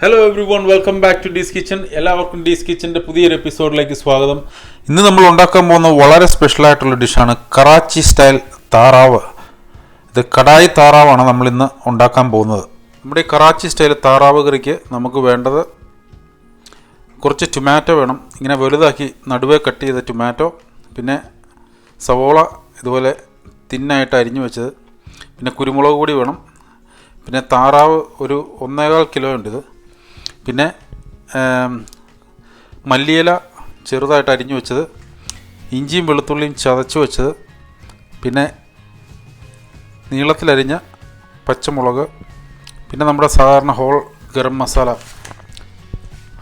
Hello everyone, welcome back to Dee's kitchen. എല്ലാവർക്കും Dee's കിച്ചൻ്റെ പുതിയൊരു എപ്പിസോഡിലേക്ക് സ്വാഗതം. ഇന്ന് നമ്മൾ ഉണ്ടാക്കാൻ പോകുന്ന വളരെ സ്പെഷ്യലായിട്ടുള്ള ഡിഷാണ് കറാച്ചി സ്റ്റൈൽ താറാവ്. ഇത് കടായി താറാവാണ് നമ്മളിന്ന് ഉണ്ടാക്കാൻ പോകുന്നത്. നമ്മുടെ ഈ കറാച്ചി സ്റ്റൈൽ താറാവ് കറിക്ക് നമുക്ക് വേണ്ടത് കുറച്ച് ടൊമാറ്റോ വേണം. ഇങ്ങനെ വലുതാക്കി നടുവേ കട്ട് ചെയ്ത ടൊമാറ്റോ, പിന്നെ സവോള ഇതുപോലെ തിന്നായിട്ട് അരിഞ്ഞു വെച്ചത്, പിന്നെ കുരുമുളക് പൊടി വേണം, പിന്നെ താറാവ് ഒരു 1.25 കിലോ ഉണ്ട് ഇത്, പിന്നെ മല്ലിയില ചെറുതായിട്ട് അരിഞ്ഞു വെച്ചത്, ഇഞ്ചിയും വെളുത്തുള്ളിയും ചതച്ച് വെച്ചത്, പിന്നെ നീളത്തിലരിഞ്ഞ പച്ചമുളക്, പിന്നെ നമ്മുടെ സാധാരണ ഹോൾ ഗരം മസാല,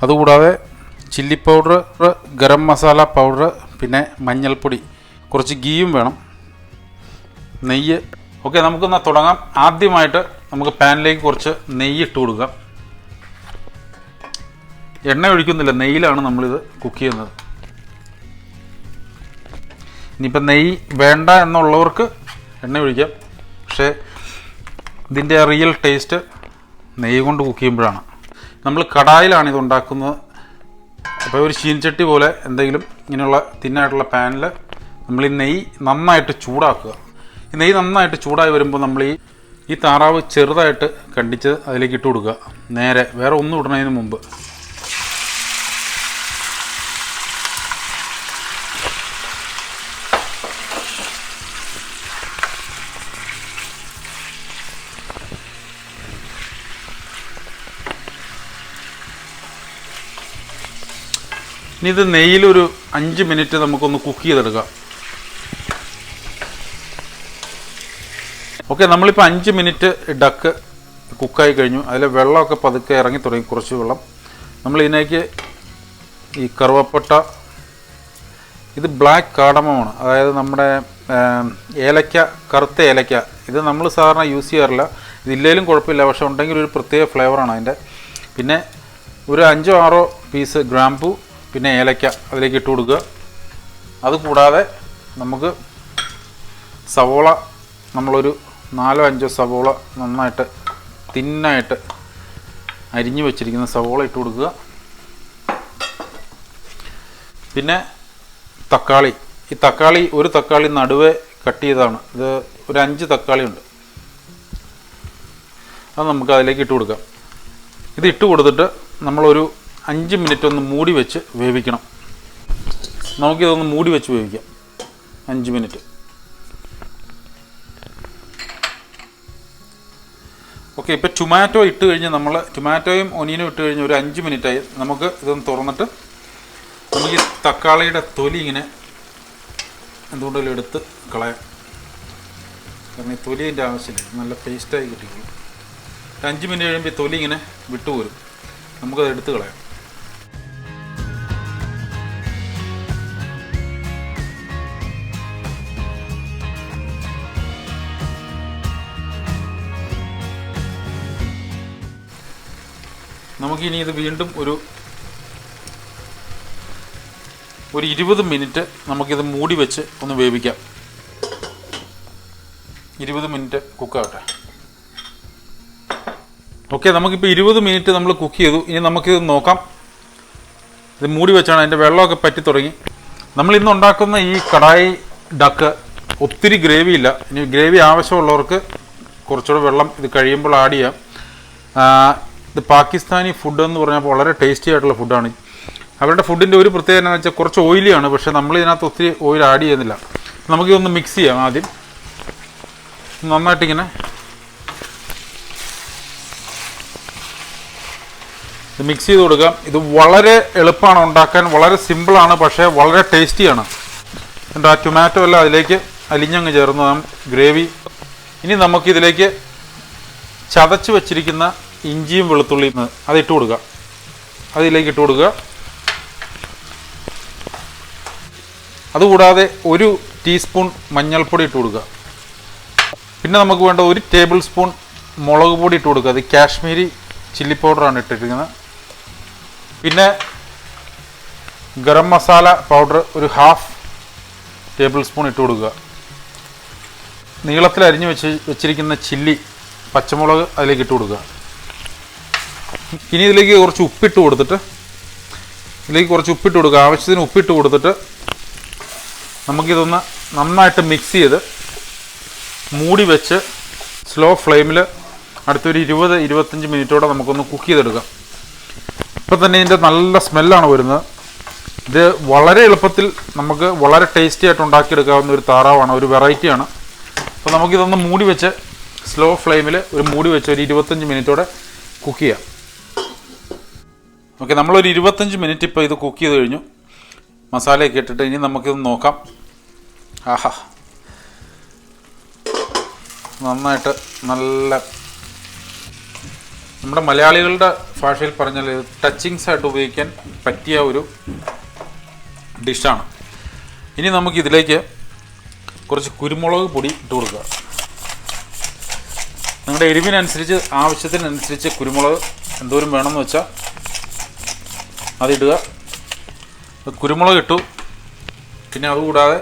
അതുകൂടാതെ chilli powder, garam masala powder, പിന്നെ മഞ്ഞൾപ്പൊടി, കുറച്ച് ഗീയും വേണം, നെയ്യ്. ഓക്കെ, നമുക്കൊന്ന് തുടങ്ങാം. ആദ്യമായിട്ട് നമുക്ക് പാനിലേക്ക് കുറച്ച് നെയ്യ് ഇട്ട് കൊടുക്കാം. എണ്ണ ഒഴിക്കുന്നില്ല, നെയ്യിലാണ് നമ്മളിത് കുക്ക് ചെയ്യുന്നത്. ഇനിയിപ്പോൾ നെയ്യ് വേണ്ട എന്നുള്ളവർക്ക് എണ്ണ ഒഴിക്കാം, പക്ഷേ ഇതിൻ്റെ റിയൽ ടേസ്റ്റ് നെയ്യ് കൊണ്ട് കുക്ക് ചെയ്യുമ്പോഴാണ്. നമ്മൾ കടായിലാണ് ഇത് ഉണ്ടാക്കുന്നത്. അപ്പോൾ ഒരു ചീൻചട്ടി പോലെ എന്തെങ്കിലും ഇങ്ങനെയുള്ള തിന്നായിട്ടുള്ള പാനിൽ നമ്മൾ ഈ നെയ്യ് നന്നായിട്ട് ചൂടാക്കുക. ഈ നെയ്യ് നന്നായിട്ട് ചൂടായി വരുമ്പോൾ നമ്മൾ ഈ താറാവ് ചെറുതായിട്ട് കണ്ടിച്ച് അതിലേക്ക് ഇട്ട് കൊടുക്കുക. നേരെ വേറെ ഒന്നും ഇടുന്നതിന് മുമ്പ്. ഇനി ഇത് നെയ്യിലൊരു 5 മിനിറ്റ് നമുക്കൊന്ന് കുക്ക് ചെയ്തെടുക്കാം. ഓക്കെ, നമ്മളിപ്പോൾ 5 മിനിറ്റ് ഡക്ക് കുക്കായി കഴിഞ്ഞു. അതിൽ വെള്ളമൊക്കെ പതുക്കെ ഇറങ്ങി തുടങ്ങി, കുറച്ച് വെള്ളം. നമ്മളിതിനേക്ക് ഈ കറുവപ്പട്ട, ഇത് ബ്ലാക്ക് കാർഡമമാണ്, അതായത് നമ്മുടെ ഏലക്ക, കറുത്ത ഏലക്ക. ഇത് നമ്മൾ സാധാരണ യൂസ് ചെയ്യാറില്ല, ഇതില്ലേലും കുഴപ്പമില്ല, പക്ഷെ ഉണ്ടെങ്കിൽ ഒരു പ്രത്യേക ഫ്ലേവറാണ് അതിൻ്റെ. പിന്നെ ഒരു 5-6 പീസ് ഗ്രാമ്പൂ, പിന്നെ ഏലക്ക അതിലേക്ക് ഇട്ട് കൊടുക്കുക. അതുകൂടാതെ നമുക്ക് സവോള, നമ്മളൊരു 4-5 സവോള നന്നായിട്ട് തിന്നായിട്ട് അരിഞ്ഞു വെച്ചിരിക്കുന്ന സവോള ഇട്ട് കൊടുക്കുക. പിന്നെ തക്കാളി, ഈ തക്കാളി ഒരു തക്കാളി നടുവേ കട്ട് ചെയ്തതാണ്. ഇത് ഒരു 5 തക്കാളി ഉണ്ട്, അത് നമുക്ക് അതിലേക്ക് ഇട്ട് കൊടുക്കാം. ഇത് ഇട്ട് കൊടുത്തിട്ട് നമ്മളൊരു 5 മിനിറ്റ് ഒന്ന് മൂടി വെച്ച് വേവിക്കണം. നമുക്കിതൊന്ന് മൂടി വെച്ച് വേവിക്കാം 5 മിനിറ്റ്. ഓക്കെ, ഇപ്പോൾ ടൊമാറ്റോ ഇട്ട് കഴിഞ്ഞ് നമ്മൾ ടൊമാറ്റോയും ഒനിയനും ഇട്ട് കഴിഞ്ഞ് ഒരു 5 മിനിറ്റായി. നമുക്ക് ഇതൊന്ന് തുറന്നിട്ട് നമുക്ക് ഈ തക്കാളിയുടെ തൊലി ഇങ്ങനെ എന്തുകൊണ്ടെങ്കിലും എടുത്ത് കളയാം. കാരണം ഈ തൊലിൻ്റെ ആവശ്യമില്ല, നല്ല പേസ്റ്റായി കിട്ടിക്കോളും. 5 മിനിറ്റ് കഴിയുമ്പോൾ ഈ തൊലി ഇങ്ങനെ വിട്ടുപോരും, നമുക്കത് എടുത്ത് കളയാം. നമുക്കിനി ഇത് വീണ്ടും ഒരു 20 മിനിറ്റ് നമുക്കിത് മൂടി വെച്ച് ഒന്ന് വേവിക്കാം. 20 മിനിറ്റ് കുക്കാവട്ടെ. ഓക്കെ, നമുക്കിപ്പോൾ 20 മിനിറ്റ് നമ്മൾ കുക്ക് ചെയ്തു. ഇനി നമുക്കിത് നോക്കാം. ഇത് മൂടി വെച്ചാണ്, അതിൻ്റെ വെള്ളമൊക്കെ പറ്റി തുടങ്ങി. നമ്മളിന്ന് ഉണ്ടാക്കുന്ന ഈ കടായി ഡക്ക് ഒത്തിരി ഗ്രേവി ഇല്ല. ഇനി ഗ്രേവി ആവശ്യമുള്ളവർക്ക് കുറച്ചുകൂടെ വെള്ളം ഇത് കഴിയുമ്പോൾ ആഡ് ചെയ്യാം. ഇത് പാകിസ്ഥാനി ഫുഡ് എന്ന് പറഞ്ഞാൽ വളരെ ടേസ്റ്റി ആയിട്ടുള്ള ഫുഡാണ്. അവരുടെ ഫുഡിൻ്റെ ഒരു പ്രത്യേകത എന്ന് വെച്ചാൽ കുറച്ച് ഓയിലിയാണ്, പക്ഷേ നമ്മൾ ഇതിനകത്ത് ഒത്തിരി ഓയിൽ ആഡ് ചെയ്യുന്നില്ല. നമുക്കിതൊന്ന് മിക്സ് ചെയ്യാം. ആദ്യം നന്നായിട്ടിങ്ങനെ ഇത് മിക്സ് ചെയ്ത് കൊടുക്കാം. ഇത് വളരെ എളുപ്പമാണ് ഉണ്ടാക്കാൻ, വളരെ സിമ്പിളാണ്, പക്ഷേ വളരെ ടേസ്റ്റിയാണ്. എന്നിട്ട് ആ ടൊമാറ്റോ എല്ലാം അതിലേക്ക് അലിഞ്ഞങ്ങ് ചേർന്ന് ഗ്രേവി. ഇനി നമുക്കിതിലേക്ക് ചതച്ച് വെച്ചിരിക്കുന്ന ഇഞ്ചിയും വെളുത്തുള്ളിയും അതിട്ട് കൊടുക്കുക. അതിലേക്ക് ഇട്ട് കൊടുക്കുക. അതുകൂടാതെ 1 ടീസ്പൂൺ മഞ്ഞൾപ്പൊടി ഇട്ട് കൊടുക്കുക. പിന്നെ നമുക്ക് വേണ്ട 1 ടേബിൾ സ്പൂൺ മുളക് പൊടി ഇട്ട് കൊടുക്കുക. അത് കാശ്മീരി ചില്ലി പൗഡറാണ് ഇട്ടിരിക്കുന്നത്. പിന്നെ ഗരം മസാല പൗഡർ ഒരു 1/2 ടേബിൾ സ്പൂൺ ഇട്ട് കൊടുക്കുക. നീളത്തിൽ അരിഞ്ഞ് വെച്ചിരിക്കുന്ന ചില്ലി, പച്ചമുളക് അതിലേക്ക് ഇട്ട് കൊടുക്കുക. ഇനി ഇതിലേക്ക് കുറച്ച് ഉപ്പിട്ട് കൊടുത്തിട്ട് ആവശ്യത്തിന് ഉപ്പിട്ട് കൊടുത്തിട്ട് നമുക്കിതൊന്ന് നന്നായിട്ട് മിക്സ് ചെയ്ത് മൂടി വെച്ച് സ്ലോ ഫ്ലെയിമിൽ അടുത്തൊരു 20-25 മിനിറ്റോടെ നമുക്കൊന്ന് കുക്ക് ചെയ്തെടുക്കാം. ഇപ്പം തന്നെ ഇതിൻ്റെ നല്ല സ്മെല്ലാണ് വരുന്നത്. ഇത് വളരെ എളുപ്പത്തിൽ നമുക്ക് വളരെ ടേസ്റ്റി ആയിട്ട് ഉണ്ടാക്കിയെടുക്കാവുന്ന ഒരു താറാവാണ്, ഒരു വെറൈറ്റിയാണ്. അപ്പോൾ നമുക്കിതൊന്ന് മൂടി വെച്ച് സ്ലോ ഫ്ലെയിമിൽ ഒരു 25 മിനിറ്റോടെ കുക്ക് ചെയ്യാം. ഓക്കെ, നമ്മളൊരു 25 മിനിറ്റ് ഇപ്പോൾ ഇത് കുക്ക് ചെയ്ത് കഴിഞ്ഞു. മസാലയൊക്കെ ഇട്ടിട്ട് ഇനി നമുക്കിത് നോക്കാം. ആഹാ, നന്നായിട്ട് നല്ല നമ്മുടെ മലയാളികളുടെ ഭാഷയിൽ പറഞ്ഞാൽ ടച്ചിങ്സ് ആയിട്ട് ഉപയോഗിക്കാൻ പറ്റിയ ഒരു ഡിഷാണ്. ഇനി നമുക്കിതിലേക്ക് കുറച്ച് കുരുമുളക് പൊടി ഇട്ട് കൊടുക്കുക. നിങ്ങളുടെ എരിവിനനുസരിച്ച് ആവശ്യത്തിനനുസരിച്ച് കുരുമുളക് എന്തോരം വേണമെന്ന് വെച്ചാൽ അതിടുക. കുരുമുളക് ഇട്ടു. പിന്നെ അതുകൂടാതെ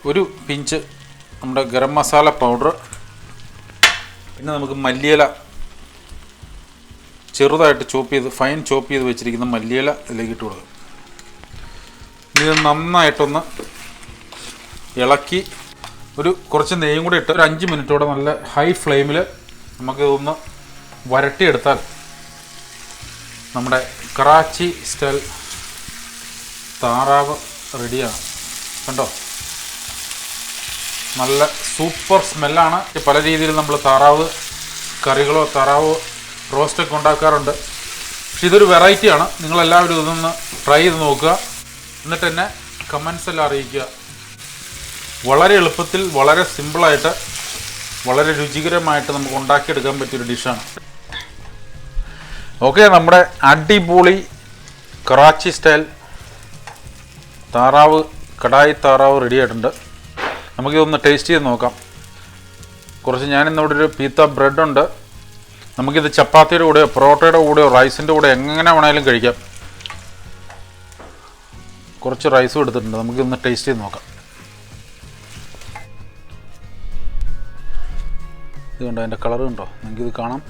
ഒരു പിഞ്ച് നമ്മുടെ ഗരം മസാല പൗഡർ, പിന്നെ നമുക്ക് മല്ലിയില ചെറുതായിട്ട് ഫൈൻ ചോപ്പ് ചെയ്ത് വെച്ചിരിക്കുന്ന മല്ലിയില ഇതിലേക്ക് ഇട്ട് കൊടുക്കുക. ഇത് നന്നായിട്ടൊന്ന് ഇളക്കി കുറച്ച് നെയ്യും കൂടി ഇട്ട് ഒരു 5 മിനിറ്റോടെ നല്ല ഹൈ ഫ്ലെയിമിൽ നമുക്കിതൊന്ന് വരട്ടിയെടുത്താൽ നമ്മുടെ കറാച്ചി സ്റ്റൈൽ താറാവ് റെഡിയാണ്. കണ്ടോ, നല്ല സൂപ്പർ സ്മെല്ലാണ്. പല രീതിയിൽ നമ്മൾ താറാവ് കറികളോ താറാവ് റോസ്റ്റൊക്കെ ഉണ്ടാക്കാറുണ്ട്. പക്ഷെ ഇതൊരു വെറൈറ്റിയാണ്. നിങ്ങളെല്ലാവരും ഇതൊന്ന് ട്രൈ ചെയ്ത് നോക്കുക. എന്നിട്ട് തന്നെ കമൻസ് എല്ലാം അറിയിക്കുക. വളരെ എളുപ്പത്തിൽ വളരെ സിമ്പിളായിട്ട് വളരെ രുചികരമായിട്ട് നമുക്ക് ഉണ്ടാക്കിയെടുക്കാൻ പറ്റിയൊരു ഡിഷാണ്. ഓക്കെ, നമ്മുടെ അടിപൊളി കറാച്ചി സ്റ്റൈൽ കടായി താറാവ് റെഡി ആയിട്ടുണ്ട്. നമുക്കിതൊന്ന് ടേസ്റ്റ് ചെയ്ത് നോക്കാം. ഞാനിന്നിവിടെ ഒരു പീത്ത ബ്രെഡുണ്ട്. നമുക്കിത് ചപ്പാത്തിയുടെ കൂടെയോ പൊറോട്ടയുടെ കൂടെയോ റൈസിൻ്റെ കൂടെ എങ്ങനെ വേണമെങ്കിലും കഴിക്കാം. കുറച്ച് റൈസും എടുത്തിട്ടുണ്ട്. നമുക്കിതൊന്ന് ടേസ്റ്റ് ചെയ്ത് നോക്കാം. ഇത് കണ്ടോ, അതിൻ്റെ കളർ കണ്ടോ, നിങ്ങൾക്കിത് കാണാം.